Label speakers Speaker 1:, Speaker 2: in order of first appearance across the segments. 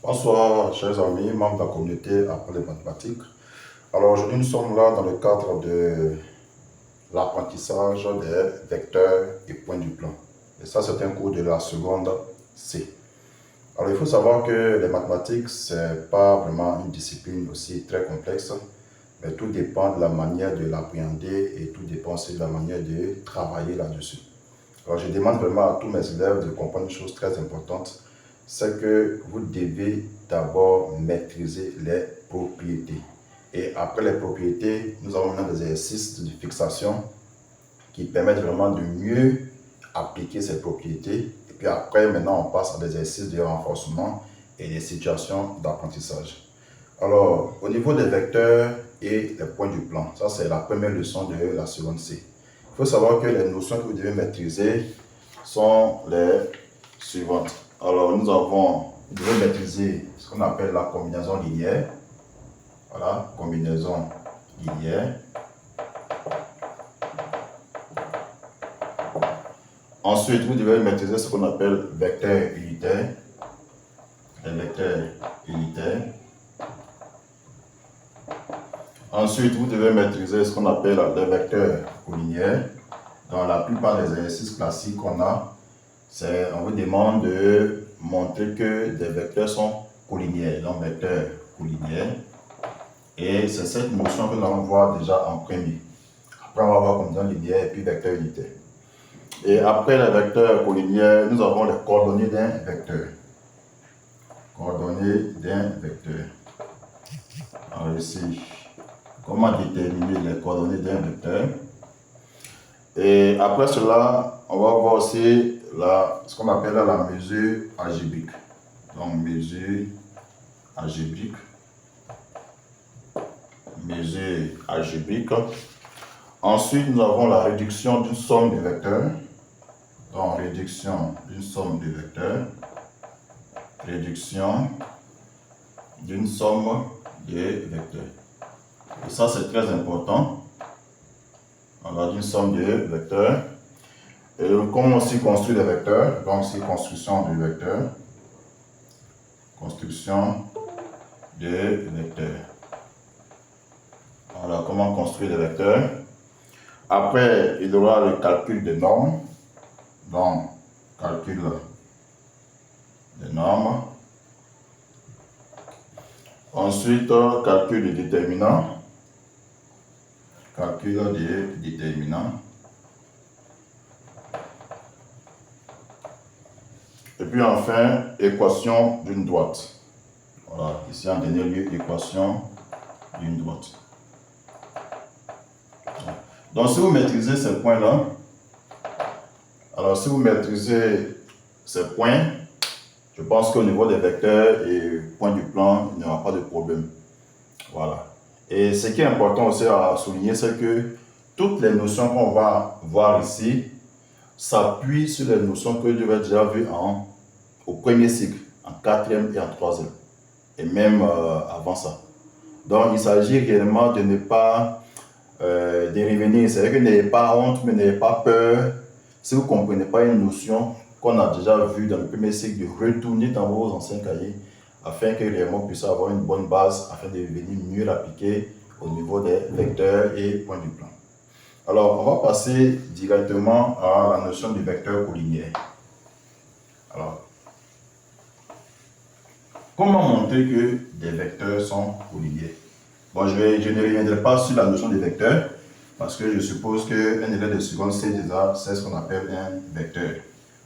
Speaker 1: Bonsoir, chers amis, membres de la communauté Apprendre les mathématiques. Alors aujourd'hui, nous sommes là dans le cadre de l'apprentissage des vecteurs et points du plan. Et ça, c'est un cours de la seconde C. Alors il faut savoir que les mathématiques, ce n'est pas vraiment une discipline aussi très complexe, mais tout dépend de la manière de l'appréhender et tout dépend aussi de la manière de travailler là-dessus. Alors je demande vraiment à tous mes élèves de comprendre une chose très importante, c'est que vous devez d'abord maîtriser les propriétés. Et après les propriétés, nous avons maintenant des exercices de fixation qui permettent vraiment de mieux appliquer ces propriétés. Et puis après, maintenant, on passe à des exercices de renforcement et des situations d'apprentissage. Alors, au niveau des vecteurs et les points du plan, ça c'est la première leçon de la seconde C. Il faut savoir que les notions que vous devez maîtriser sont les suivantes. Alors, vous devez maîtriser ce qu'on appelle la combinaison linéaire. Voilà, combinaison linéaire. Ensuite, vous devez maîtriser ce qu'on appelle vecteur unitaire. Les vecteurs unitaires. Ensuite, vous devez maîtriser ce qu'on appelle les vecteurs collinéaires. Dans la plupart des exercices classiques qu'on a, on vous demande de montrer que des vecteurs sont collinéaires, donc vecteurs collinéaires. Et c'est cette notion que nous allons voir déjà en premier. Après, on va voir combinaison linéaire et puis vecteur unitaire. Et après les vecteurs collinéaires, nous avons les coordonnées d'un vecteur. Coordonnées d'un vecteur. Alors ici, comment déterminer les coordonnées d'un vecteur. Et après cela, on va voir aussi ce qu'on appelle la mesure algébrique. Donc, mesure algébrique. Mesure algébrique. Ensuite, nous avons la réduction d'une somme de vecteurs. Donc, réduction d'une somme de vecteurs. Réduction d'une somme de vecteurs. Et ça, c'est très important. On a d'une somme de vecteurs. Et comment aussi construire des vecteurs? Donc, c'est construction de vecteurs. Construction de vecteurs. Voilà, comment construire des vecteurs. Après, il y aura le calcul des normes. Donc, calcul des normes. Ensuite, calcul des déterminants. Calcul des déterminants. Et puis enfin, équation d'une droite. Voilà, ici en dernier lieu, équation d'une droite. Donc si vous maîtrisez ces points-là, alors si vous maîtrisez ces points, je pense qu'au niveau des vecteurs et points du plan, il n'y aura pas de problème. Voilà. Et ce qui est important aussi à souligner, c'est que toutes les notions qu'on va voir ici s'appuient sur les notions que vous avez déjà vues au premier cycle, en 4e et en 3e, et même avant ça. Donc, il s'agit réellement de ne pas de revenir. C'est-à-dire que n'ayez pas honte, mais n'ayez pas peur. Si vous ne comprenez pas une notion qu'on a déjà vue dans le premier cycle, de retourner dans vos anciens cahiers afin que réellement vous puissiez avoir une bonne base afin de venir mieux l'appliquer au niveau des vecteurs et points du plan. Alors, on va passer directement à la notion du vecteur collinéaire. Alors, comment montrer que des vecteurs sont collinéaires? Bon, je ne reviendrai pas sur la notion des vecteurs parce que je suppose qu'un élève de seconde C déjà c'est ce qu'on appelle un vecteur.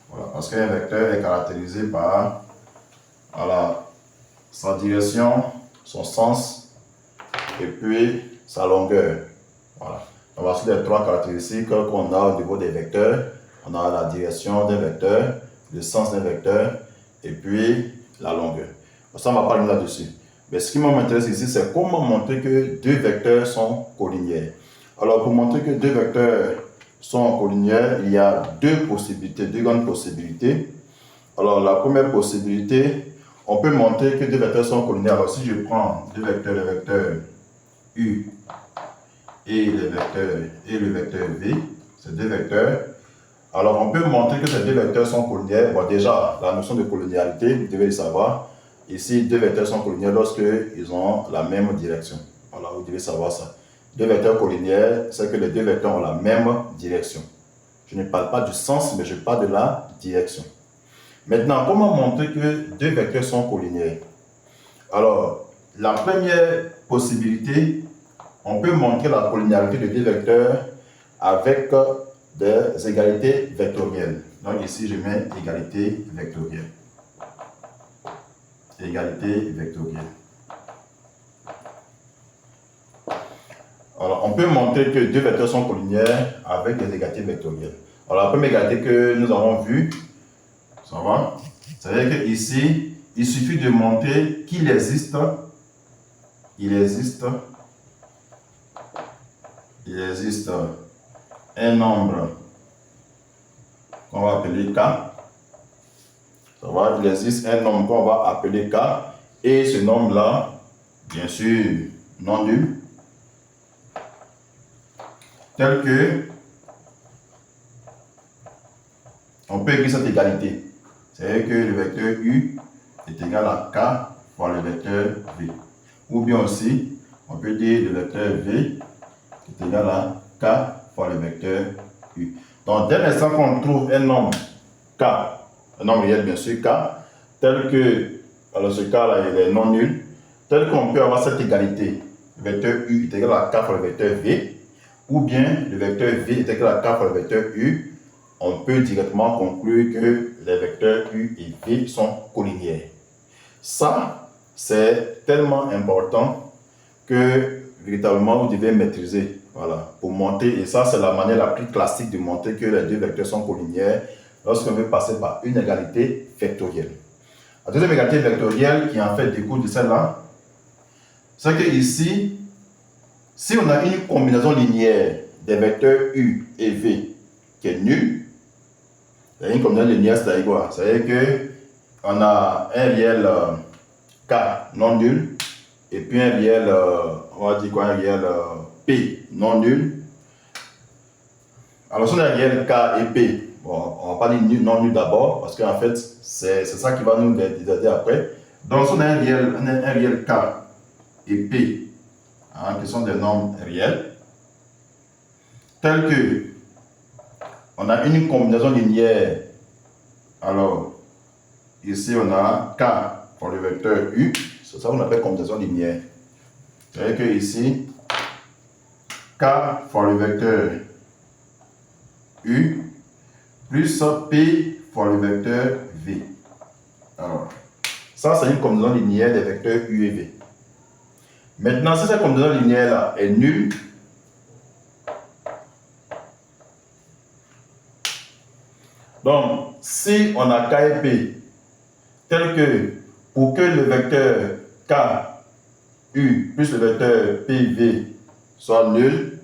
Speaker 1: Voilà, parce qu'un vecteur est caractérisé par sa direction, son sens et puis sa longueur. Voilà. Donc, voici les trois caractéristiques qu'on a au niveau des vecteurs. On a la direction d'un vecteur, le sens d'un vecteur et puis la longueur. Ça, on ne va pas revenir là-dessus. Mais ce qui m'intéresse ici, c'est comment montrer que deux vecteurs sont collinéaires. Alors, pour montrer que deux vecteurs sont collinéaires, il y a deux possibilités, deux grandes possibilités. Alors, la première possibilité, on peut montrer que deux vecteurs sont collinéaires. Alors, si je prends deux vecteurs, le vecteur U et le vecteur V, ces deux vecteurs, alors on peut montrer que ces deux vecteurs sont collinéaires. Bon, déjà, la notion de collinéarité, vous devez le savoir. ici, deux vecteurs sont collinéaires lorsqu'ils ont la même direction. Voilà, vous devez savoir ça. Deux vecteurs collinéaires, c'est que les deux vecteurs ont la même direction. Je ne parle pas du sens, mais je parle de la direction. Maintenant, comment montrer que deux vecteurs sont collinéaires? Alors, la première possibilité, on peut montrer la collinéarité de deux vecteurs avec des égalités vectorielles. Donc ici, je mets égalité vectorielle. Égalité vectorielle. Alors, on peut montrer que deux vecteurs sont collinéaires avec des égalités vectorielles. Alors, la première égalité que nous avons vue, ça va? C'est-à-dire qu'ici, il suffit de montrer qu'il existe un nombre qu'on va appeler K. Ça va? Il existe un nombre qu'on va appeler K. Et ce nombre-là, bien sûr, non nul. Tel que on peut écrire cette égalité. C'est-à-dire que le vecteur U est égal à K fois le vecteur V. Ou bien aussi, on peut dire le vecteur V est égal à K fois le vecteur U. Donc, dès l'instant qu'on trouve un nombre K, un nombre réel bien sûr K, tel que, alors ce cas-là, il est non nul, tel qu'on peut avoir cette égalité, le vecteur U est égal à K fois le vecteur V, ou bien le vecteur V est égal à K fois le vecteur U, on peut directement conclure que les vecteurs U et V sont collinéaires. Ça, c'est tellement important que véritablement vous devez maîtriser. Voilà, pour montrer, et ça c'est la manière la plus classique de montrer que les deux vecteurs sont collinéaires lorsqu'on veut passer par une égalité vectorielle. La deuxième égalité vectorielle qui en fait découle de celle-là, c'est que ici, si on a une combinaison linéaire des vecteurs U et V qui est nulle, une combinaison linéaire c'est quoi? C'est-à-dire qu'on a un réel K non nul et puis un réel, on va dire quoi, un réel P non nul. Alors si on a un réel K et P, bon, on va pas dire nul, non nul d'abord parce qu'en fait c'est ça qui va nous aider après. Donc si on a un réel K et P, hein, qui sont des nombres réels, tels que on a une combinaison linéaire. Alors, ici on a K pour le vecteur U, c'est ça qu'on appelle combinaison linéaire. C'est-à-dire que ici, K pour le vecteur U plus P pour le vecteur V. Alors, ça c'est une combinaison linéaire des vecteurs U et V. Maintenant, si cette combinaison linéaire-là est nulle, donc si on a K et P, tel que pour que le vecteur K, U plus le vecteur PV soit nul,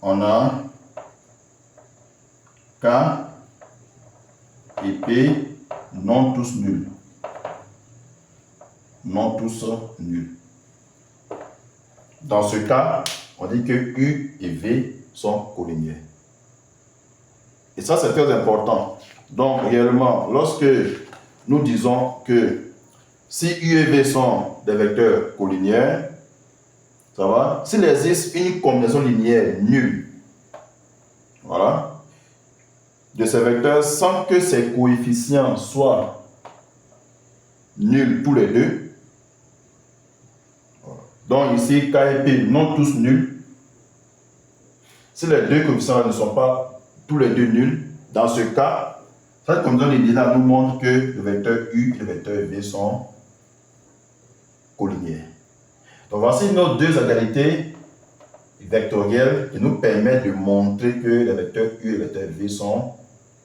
Speaker 1: on a K et P non tous nuls. Non tous nuls. Dans ce cas, on dit que U et V sont collinéaires. Et ça, c'est très important. Donc, réellement, lorsque nous disons que si U et V sont des vecteurs collinéaires, ça va? S'il existe une combinaison linéaire nulle, voilà, de ces vecteurs sans que ces coefficients soient nuls tous les deux, donc ici, K et P non tous nuls. Si les deux coefficients ne sont pas tous les deux nuls, dans ce cas, cette combinaison linéaire nous montre que le vecteur U et le vecteur V sont collinéaires. Donc voici nos deux égalités vectorielles qui nous permettent de montrer que les vecteurs U et le vecteur V sont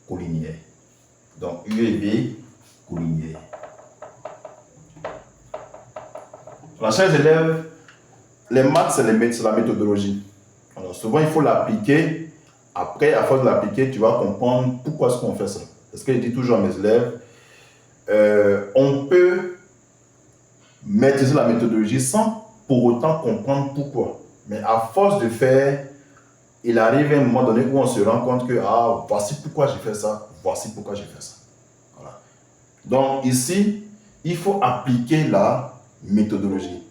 Speaker 1: collinéaires. Donc U et V collinéaires. La chers élèves, les maths, c'est la méthodologie. Alors souvent, il faut l'appliquer. Après, à force de l'appliquer, tu vas comprendre pourquoi est-ce qu'on fait ça. Parce que je dis toujours à mes élèves, on peut maîtriser la méthodologie sans pour autant comprendre pourquoi. Mais à force de faire, il arrive à un moment donné où on se rend compte que, voici pourquoi j'ai fait ça, voici pourquoi j'ai fait ça. Voilà. Donc ici, il faut appliquer la méthodologie.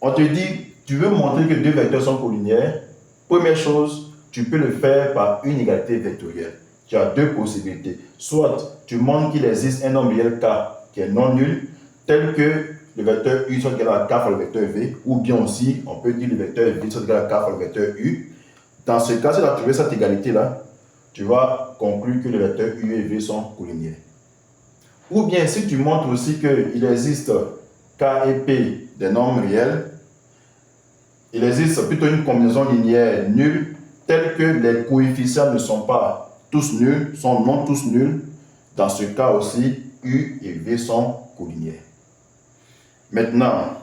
Speaker 1: On te dit, tu veux montrer que deux vecteurs sont collinéaires. Première chose, tu peux le faire par une égalité vectorielle. Tu as deux possibilités. Soit tu montres qu'il existe un nombre réel K qui est non nul, tel que le vecteur U soit égal à K fois le vecteur V, ou bien aussi, on peut dire le vecteur V soit égal à K fois le vecteur U. Dans ce cas, si tu as trouvé cette égalité-là, tu vas conclure que les vecteurs U et V sont collinéaires. Ou bien, si tu montres aussi qu'il existe K et P des nombres réels, il existe plutôt une combinaison linéaire nulle, telle que les coefficients ne sont pas tous nuls, sont non tous nuls. Dans ce cas aussi, U et V sont collinéaires. Maintenant,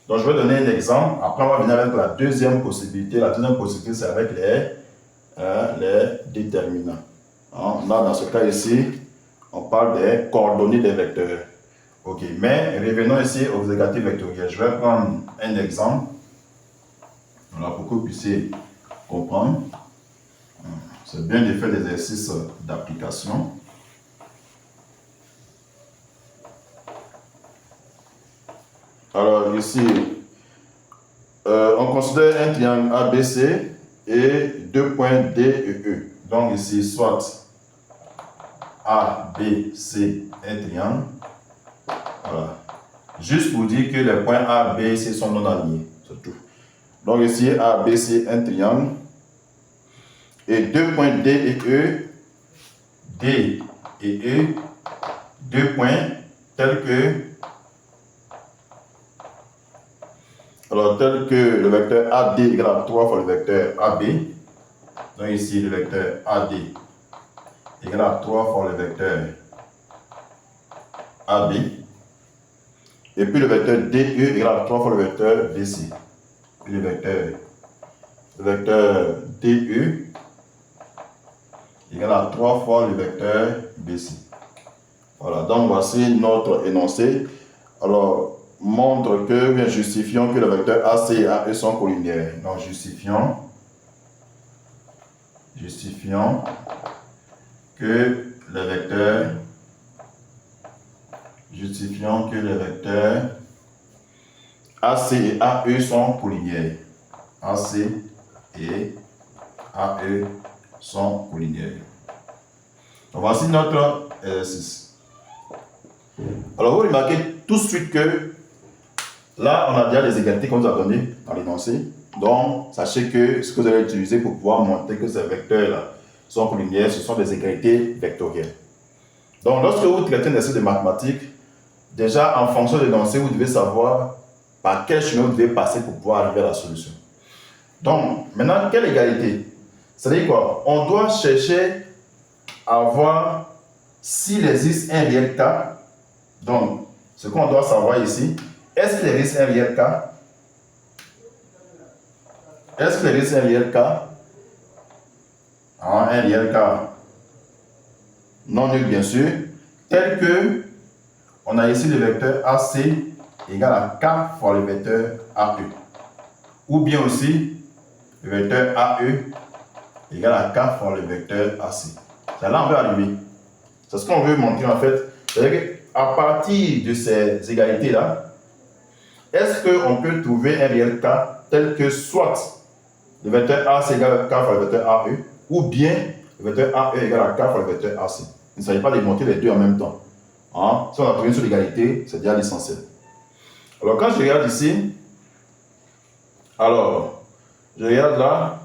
Speaker 1: donc je vais donner un exemple. Après, on va venir avec la deuxième possibilité. La deuxième possibilité, c'est avec les déterminants. Là, dans ce cas ici, on parle des coordonnées des vecteurs. Ok, mais revenons ici aux égalités vectorielles. Je vais prendre un exemple. Voilà, pour que vous puissiez comprendre. C'est bien de faire l'exercice d'application. Alors ici, on considère un triangle ABC et deux points D et E. Donc ici, soit ABC, un triangle. Voilà. Juste pour dire que les points A, B et C sont non alignés. C'est tout. Donc ici, ABC, un triangle. Et deux points D et E. D et E. Deux points tels que le vecteur AD égale à 3 fois le vecteur AB. Donc ici, le vecteur AD égale à 3 fois le vecteur AB. Et puis le vecteur DE égale à 3 fois le vecteur DC. Puis le vecteur DE égale à 3 fois le vecteur BC. Voilà, donc voici notre énoncé. Alors, justifions que les vecteurs AC et AE sont collinéaires. Donc, justifions que les vecteurs AC et AE sont collinéaires. AC et AE sont collinéaires. Donc, voici notre exercice. Alors, vous remarquez tout de suite que là, on a déjà les égalités qu'on nous a données dans l'énoncé. Donc, sachez que ce que vous allez utiliser pour pouvoir montrer que ces vecteurs-là sont collinéaires, ce sont des égalités vectorielles. Donc, lorsque vous traitez un exercice de mathématiques, déjà en fonction de l'énoncé, vous devez savoir par quel chemin vous devez passer pour pouvoir arriver à la solution. Donc, maintenant, quelle égalité? C'est-à-dire quoi? On doit chercher à voir s'il existe un réel K. Donc, ce qu'on doit savoir ici, est-ce qu'il existe un réel K? Est-ce qu'il existe un réel K? Un réel K non nul, bien sûr, tel que on a ici le vecteur AC égal à K fois le vecteur AE. Ou bien aussi, le vecteur AE égal à K fois le vecteur AC. C'est là on veut arriver. C'est ce qu'on veut montrer en fait. C'est-à-dire qu'à partir de ces égalités-là, est-ce qu'on peut trouver un réel K tel que soit le vecteur AC égale à K fois le vecteur AE, ou bien le vecteur AE égale à K fois le vecteur AC. Il ne s'agit pas de monter les deux en même temps. Hein? Si on a trouvé sur l'égalité, c'est déjà l'essentiel. Alors quand je regarde ici, alors je regarde là,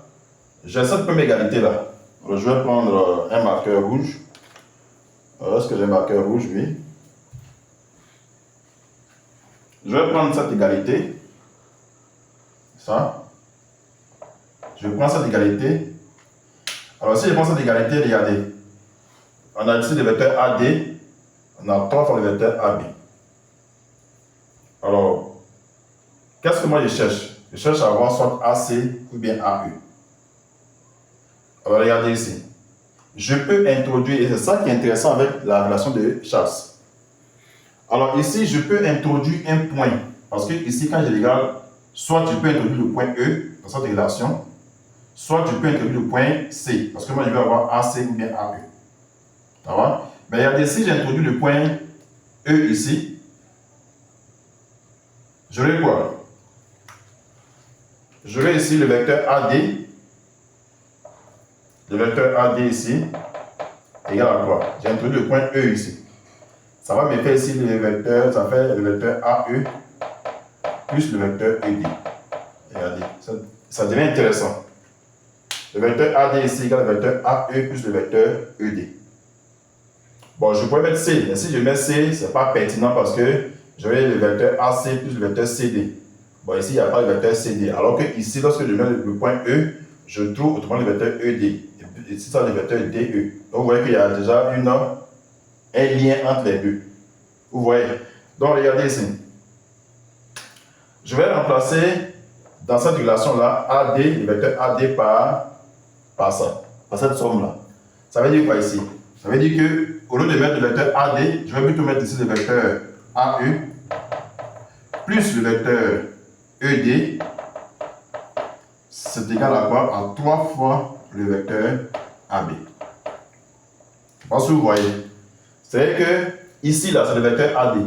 Speaker 1: j'ai cette première égalité là. Alors, je vais prendre un marqueur rouge. Est-ce que j'ai un marqueur rouge? Oui. Je vais prendre cette égalité. Ça. Je prends cette égalité. Alors, si je prends cette égalité, regardez. On a ici le vecteur AD. On a 3 fois le vecteur AB. Alors, qu'est-ce que moi je cherche? Je cherche à avoir soit AC ou bien AE. Alors, regardez ici. Je peux introduire, et c'est ça qui est intéressant avec la relation de chasse. Alors ici, je peux introduire un point. Parce que ici, quand je regarde, soit tu peux introduire le point E dans cette relation, soit tu peux introduire le point C. Parce que moi, je vais avoir AC ou bien AE. Ça va? Mais regardez, si j'introduis le point E ici, J'aurai quoi? J'aurai ici le vecteur AD. Le vecteur AD ici égal à quoi? J'ai introduit le point E ici. Ça va me faire ici le vecteur, ça fait le vecteur AE plus le vecteur ED. Regardez, ça devient intéressant. Le vecteur AD ici égale le vecteur AE plus le vecteur ED. Bon, je pourrais mettre C, mais si je mets C, ce n'est pas pertinent parce que j'aurai le vecteur AC plus le vecteur CD. Bon, ici, il n'y a pas de vecteur CD. Alors que ici, lorsque je mets le point E, je trouve autrement le vecteur ED. Et ici, ça, le vecteur DE. Donc, vous voyez qu'il y a déjà un lien entre les deux. Vous voyez? Donc, regardez ici. Je vais remplacer dans cette relation-là AD, le vecteur AD par ça, par cette somme-là. Ça veut dire quoi ici? Ça veut dire que au lieu de mettre le vecteur AD, je vais plutôt mettre ici le vecteur AE plus le vecteur ED. C'est égal à quoi? À 3 fois le vecteur AB. Je pense que vous voyez. C'est que ici, là, c'est le vecteur AD.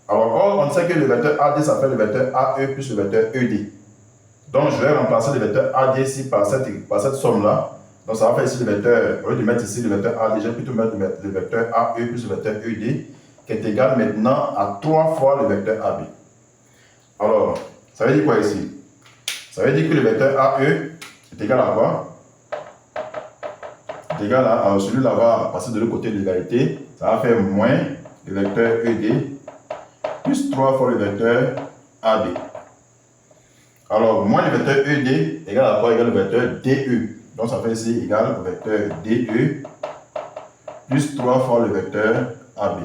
Speaker 1: Alors, on sait que le vecteur AD, ça fait le vecteur AE plus le vecteur ED. Donc, je vais remplacer le vecteur AD ici par cette somme-là. Donc, ça va faire ici le vecteur, au lieu de mettre ici le vecteur AD, je vais plutôt mettre le vecteur AE plus le vecteur ED, qui est égal maintenant à 3 fois le vecteur AB. Alors, ça veut dire quoi ici? Ça veut dire que le vecteur AE est égal à quoi? Est égal à, celui-là va passer de l'autre côté de l'égalité, ça va faire moins le vecteur ED plus 3 fois le vecteur AB. Alors, moins le vecteur ED égal à quoi? Égal au vecteur DE. Donc, ça fait ici égal au vecteur DE plus 3 fois le vecteur AB.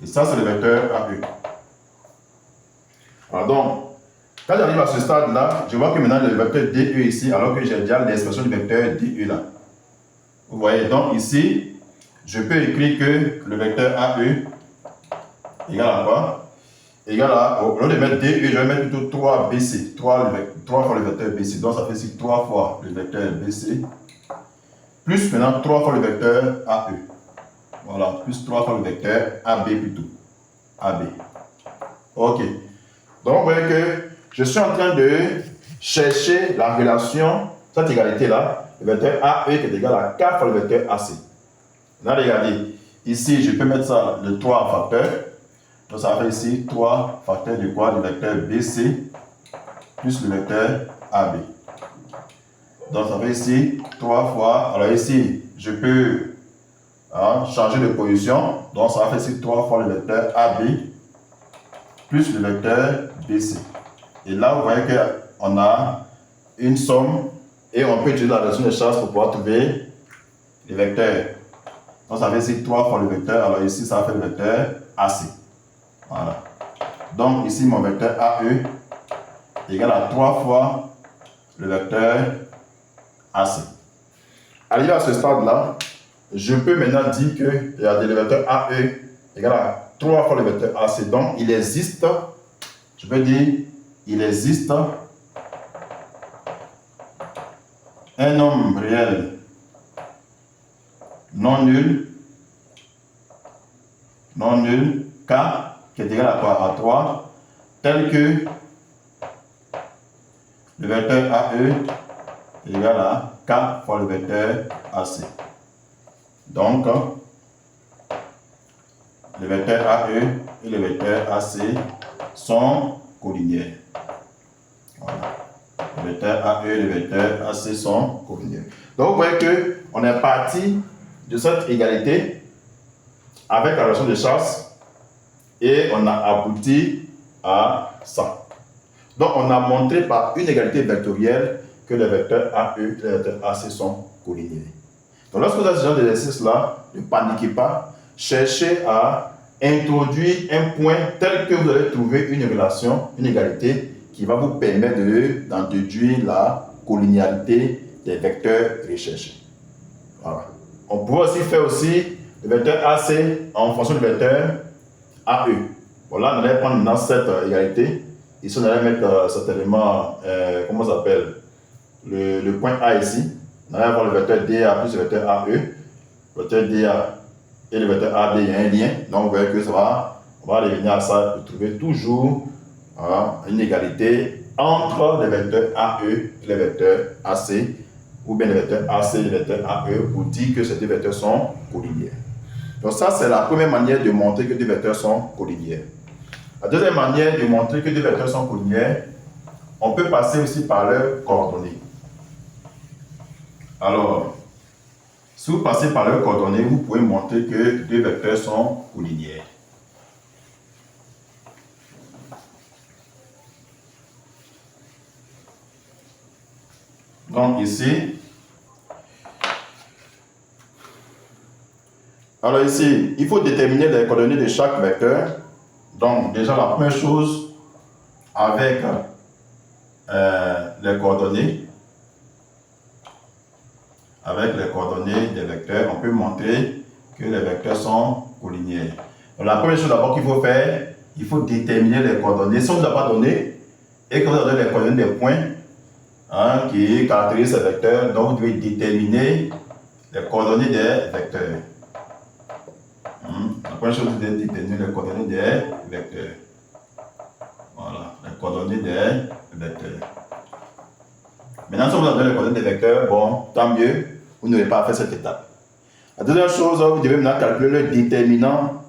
Speaker 1: Et ça, c'est le vecteur AE. Alors, donc, quand j'arrive à ce stade-là, je vois que maintenant le vecteur DE ici, alors que j'ai déjà l'expression du vecteur DE là. Vous voyez, donc ici, je peux écrire que le vecteur AE égal à quoi? Égal à, au lieu de mettre DE, je vais mettre plutôt 3BC, 3 fois le vecteur BC. Donc ça fait ici 3 fois le vecteur BC, plus maintenant 3 fois le vecteur AE. Voilà, plus 3 fois le vecteur AB plutôt. AB. Ok. Donc vous voyez que je suis en train de chercher la relation, cette égalité-là, le vecteur AE qui est égal à 4 fois le vecteur AC. Là, regardez, ici je peux mettre ça le 3 en facteur. Donc ça fait ici 3 facteurs de quoi? Du vecteur BC plus le vecteur AB. Donc ça fait ici 3 fois. Alors ici, je peux changer de position. Donc ça fait ici 3 fois le vecteur AB plus le vecteur BC. Et là, vous voyez qu'on a une somme et on peut utiliser la relation de Charles pour pouvoir trouver les vecteurs. Donc ça fait ici 3 fois le vecteur. Alors ici, ça fait le vecteur AC. Voilà. Donc ici, mon vecteur AE est égal à 3 fois le vecteur AC. Arrivé à ce stade-là, je peux maintenant dire que le vecteur AE est égal à 3 fois le vecteur AC. Donc il existe, je peux dire, il existe un nombre réel non nul, K, qui est égal à quoi? À 3, tel que le vecteur AE est égal à K fois le vecteur AC. Donc, le vecteur AE et le vecteur AC sont collinéaires. Voilà. Le vecteur AE et le vecteur AC sont collinéaires. Donc, vous voyez qu'on est parti de cette égalité avec la relation de Charles et on a abouti à ça. Donc, on a montré par une égalité vectorielle que les vecteurs AE et les vecteurs AC sont collinéaires. Donc, lorsque vous avez ce genre d'exercice-là, ne paniquez pas, cherchez à introduire un point tel que vous allez trouver une relation, une égalité qui va vous permettre d'en déduire la collinéarité des vecteurs recherchés. Voilà. On pourrait aussi faire le vecteur AC en fonction du vecteur AE. Bon, là, on allait prendre maintenant cette égalité. Ici, on allait mettre cet élément, comment ça s'appelle, le point A ici. On allait avoir le vecteur DA plus le vecteur AE. Le vecteur DA et le vecteur AB, il y a un lien. Donc, vous voyez que on va revenir à ça pour trouver toujours une égalité entre les vecteurs AE et les vecteurs AC, ou bien les vecteurs AC et les vecteurs AE, pour dire que ces deux vecteurs sont collinéaires. Donc ça, c'est la première manière de montrer que deux vecteurs sont collinéaires. La deuxième manière de montrer que deux vecteurs sont collinéaires, on peut passer aussi par leurs coordonnées. Alors, si vous passez par leurs coordonnées, vous pouvez montrer que deux vecteurs sont collinéaires. Donc ici, alors ici, il faut déterminer les coordonnées de chaque vecteur. Donc déjà la première chose, avec les coordonnées des vecteurs, on peut montrer que les vecteurs sont collinéaires. Donc, la première chose d'abord qu'il faut faire, il faut déterminer les coordonnées. Si on ne vous a pas donné, et que vous avez les coordonnées des points qui caractérisent ces vecteurs, donc vous devez déterminer les coordonnées des vecteurs. La première chose, vous devez déterminer les coordonnées des vecteurs. Voilà, les coordonnées des vecteurs. Maintenant, si on vous a donné les coordonnées des vecteurs, bon, tant mieux, vous n'avez pas à faire cette étape. La deuxième chose, vous devez maintenant calculer le déterminant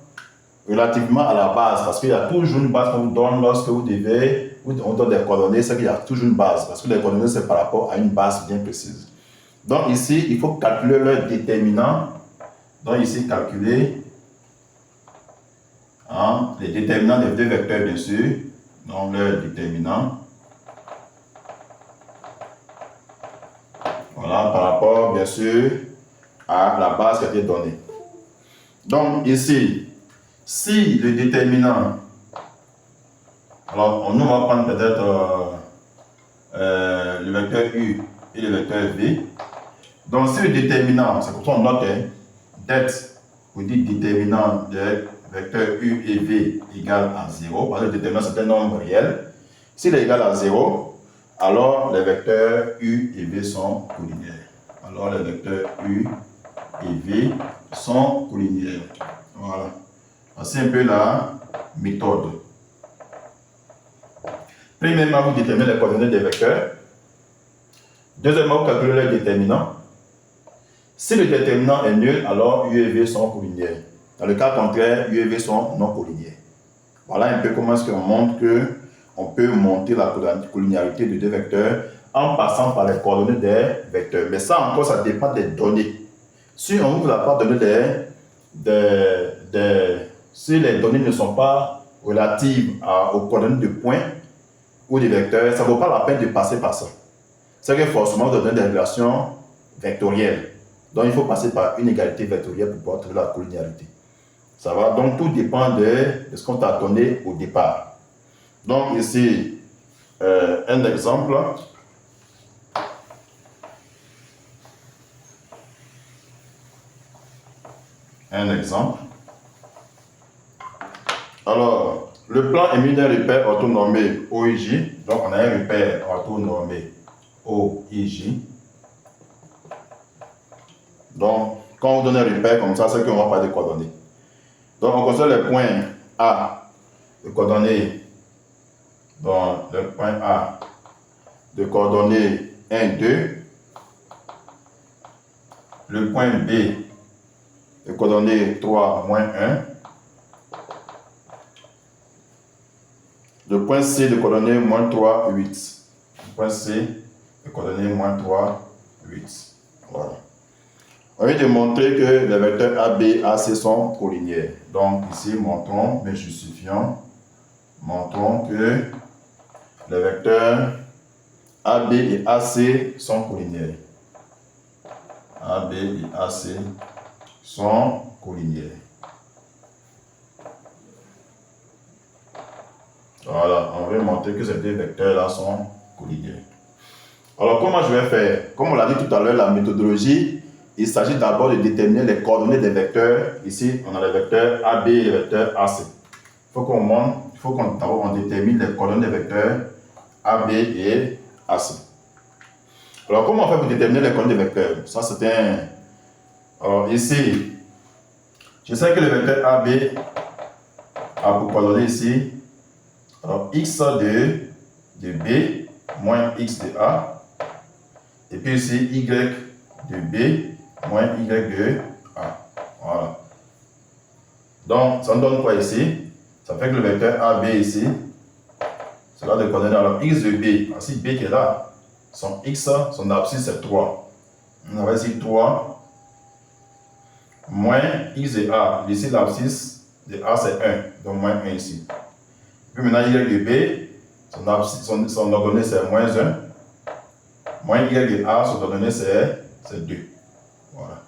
Speaker 1: relativement à la base, parce qu'il y a toujours une base qu'on vous donne lorsque on donne des coordonnées, c'est qu'il y a toujours une base, parce que les coordonnées, c'est par rapport à une base bien précise. Donc ici, il faut calculer le déterminant. Donc ici, calculer les déterminants des deux vecteurs, bien sûr. Donc le déterminant. Voilà, par rapport, bien sûr, à la base qui a été donnée. Donc ici, si le déterminant, alors nous on va prendre peut-être le vecteur U et le vecteur V. Donc si le déterminant, c'est comme ça on note, det, vous dites déterminant des vecteurs U et V égale à 0, parce que le déterminant c'est un nombre réel. S'il est égal à 0, alors les vecteurs U et V sont collinéaires. Alors les vecteurs U et V sont collinéaires. Voilà. C'est un peu la méthode. Premièrement, vous déterminez les coordonnées des vecteurs. Deuxièmement, vous calculez le déterminant. Si le déterminant est nul, alors U et V sont collinéaires. Dans le cas contraire, U et V sont non collinéaires. Voilà un peu comment est-ce qu'on montre qu'on peut monter la collinéarité de deux vecteurs en passant par les coordonnées des vecteurs. Mais ça encore, ça dépend des données. Si on ne vous a pas donné si les données ne sont pas relatives aux coordonnées de points ou des vecteurs, ça ne vaut pas la peine de passer par ça. C'est que forcément, vous donnez des relations vectorielles. Donc, il faut passer par une égalité vectorielle pour pouvoir trouver la collinéarité. Ça va? Donc, tout dépend de ce qu'on t'a donné au départ. Donc, ici, un exemple. Alors, le plan est mis d'un repère orthonormé OIJ. Donc, on a un repère orthonormé OIJ. Donc, quand on donne un repère comme ça, c'est qu'on va pas de coordonnées. Donc, on considère les points A de coordonnées. Donc, le point A de coordonnées 1, 2. Le point B de coordonnées 3, moins 1. Le point C de coordonnées moins 3, 8. Le point C de coordonnées moins 3, 8. Voilà. On vient de montrer que les vecteurs A, B, A, C sont collinéaires. Donc ici, montrons, mais justifions, montrons que les vecteurs A, B et AC sont collinéaires. A, B et AC sont collinéaires. Voilà, on veut montrer que ces deux vecteurs-là sont collinéaires. Alors, comment je vais faire? Comme on l'a dit tout à l'heure, la méthodologie, il s'agit d'abord de déterminer les coordonnées des vecteurs. Ici, on a les vecteurs AB et les vecteurs AC. Il faut qu'on détermine les coordonnées des vecteurs AB et AC. Alors, comment on fait pour déterminer les coordonnées des vecteurs? Ça, c'est un... Alors, ici, je sais que le vecteur AB a pour coordonnées ici Alors, x de B moins x de A. Et puis ici, y de B moins y de A. Voilà. Donc, ça nous donne quoi ici? Ça fait que le vecteur AB ici, cela de coordonnées. Alors, x de B, ainsi B qui est là, son x, son abscisse c'est 3. On va ici 3 moins x de A. Ici, l'abscisse de A c'est 1, donc moins 1 ici. Puis maintenant, y de B, son ordonnée c'est moins 1. Moins y de A, son ordonnée c'est 2. Voilà.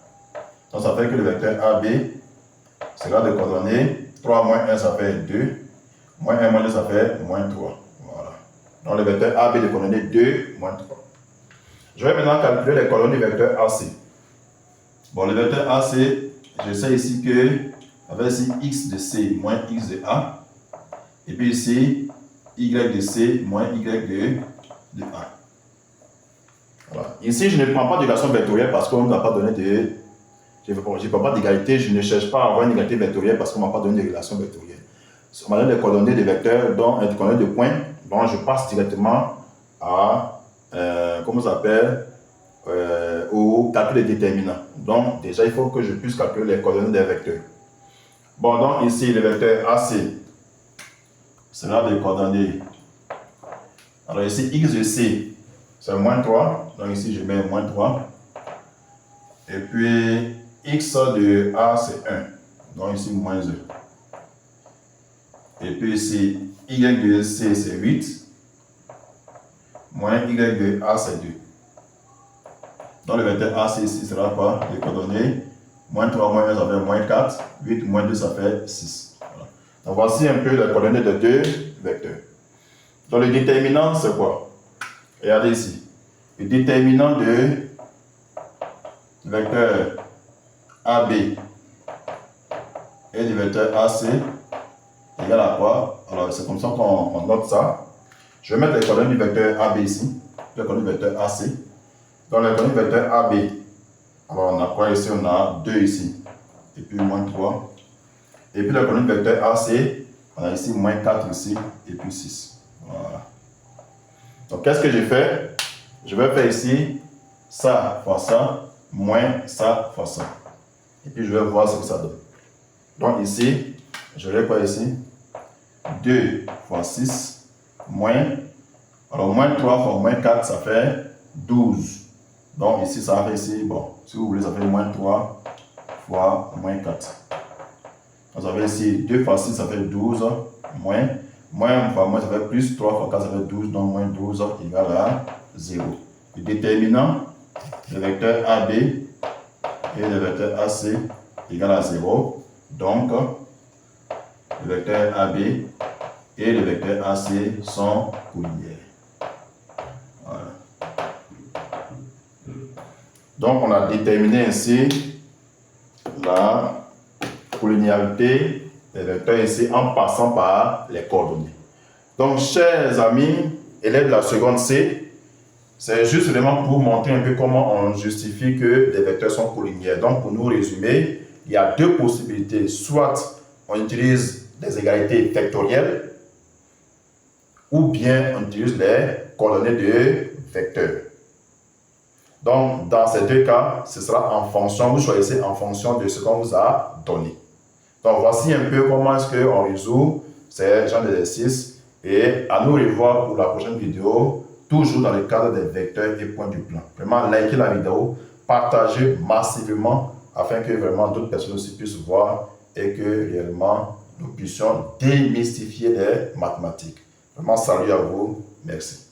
Speaker 1: Donc ça fait que le vecteur AB sera de coordonnées 3 moins 1, ça fait 2. Moins 1 moins 2, ça fait moins 3. Voilà. Donc le vecteur AB de coordonnées 2, moins 3. Je vais maintenant calculer les coordonnées du vecteur AC. Bon, le vecteur AC, je sais ici que, avec ici x de C moins x de A. Et puis ici, y de C moins y de A. Voilà. Ici, je ne prends pas d'égalité vectorielle parce qu'on ne m'a pas donné de... Je ne prends pas d'égalité, je ne cherche pas à avoir une égalité vectorielle parce qu'on ne m'a pas donné de relation vectorielle. On m'a donné des coordonnées de vecteurs, donc des coordonnées de points, donc je passe directement à, comment ça s'appelle, au calcul des déterminants. Donc, déjà, il faut que je puisse calculer les coordonnées des vecteurs. Bon, donc ici, le vecteur AC sera des coordonnées. Alors ici, x de C, c'est moins 3. Donc ici, je mets moins 3. Et puis, x de A, c'est 1. Donc ici, moins 1. Et puis ici, y de C, c'est 8. Moins y de A, c'est 2. Donc le vecteur AC ici sera quoi? Les coordonnées. Moins 3, moins 1, ça fait moins 4. 8, moins 2, ça fait 6. Voilà. Donc voici un peu les coordonnées de deux vecteurs. Donc le déterminant, c'est quoi? Regardez ici. Le déterminant de vecteur AB et du vecteur AC égal à quoi? Alors c'est comme ça qu'on note ça. Je vais mettre les coordonnées du vecteur AB ici, les coordonnées du vecteur AC. Dans les coordonnées du vecteur AB, alors on a quoi ici? On a 2 ici, et puis moins 3. Et puis les coordonnées du vecteur AC, on a ici moins 4 ici, et puis 6. Voilà. Donc qu'est-ce que j'ai fait? Je vais faire ici ça fois ça, moins ça fois ça. Et puis je vais voir ce que ça donne. Donc ici, je vais quoi ici? 2 fois 6, moins, alors moins 3 fois moins 4, ça fait 12. Donc ici, ça fait ici, bon, si vous voulez, ça fait moins 3 fois moins 4. Donc ça fait ici 2 fois 6, ça fait 12, moins fois moins, ça fait plus, 3 fois 4, ça fait 12, donc moins 12 égale à 0. Le déterminant, le vecteur AB et le vecteur AC égale à 0. Donc, le vecteur AB et le vecteur AC sont collinéaires. Voilà. Donc, on a déterminé ainsi la collinéarité des vecteurs ici en passant par les coordonnées. Donc, chers amis, élèves de la seconde C, c'est juste vraiment pour montrer un peu comment on justifie que les vecteurs sont collinéaires. Donc, pour nous résumer, il y a deux possibilités. Soit on utilise des égalités vectorielles, ou bien on utilise les coordonnées de vecteurs. Donc, dans ces deux cas, ce sera en fonction, vous choisissez en fonction de ce qu'on vous a donné. Donc, voici un peu comment est-ce qu'on résout ces genres d'exercices. Et à nous revoir pour la prochaine vidéo, toujours dans le cadre des vecteurs et points du plan. Vraiment, likez la vidéo, partagez massivement afin que vraiment d'autres personnes aussi puissent voir et que réellement nous puissions démystifier les mathématiques. Vraiment, salut à vous. Merci.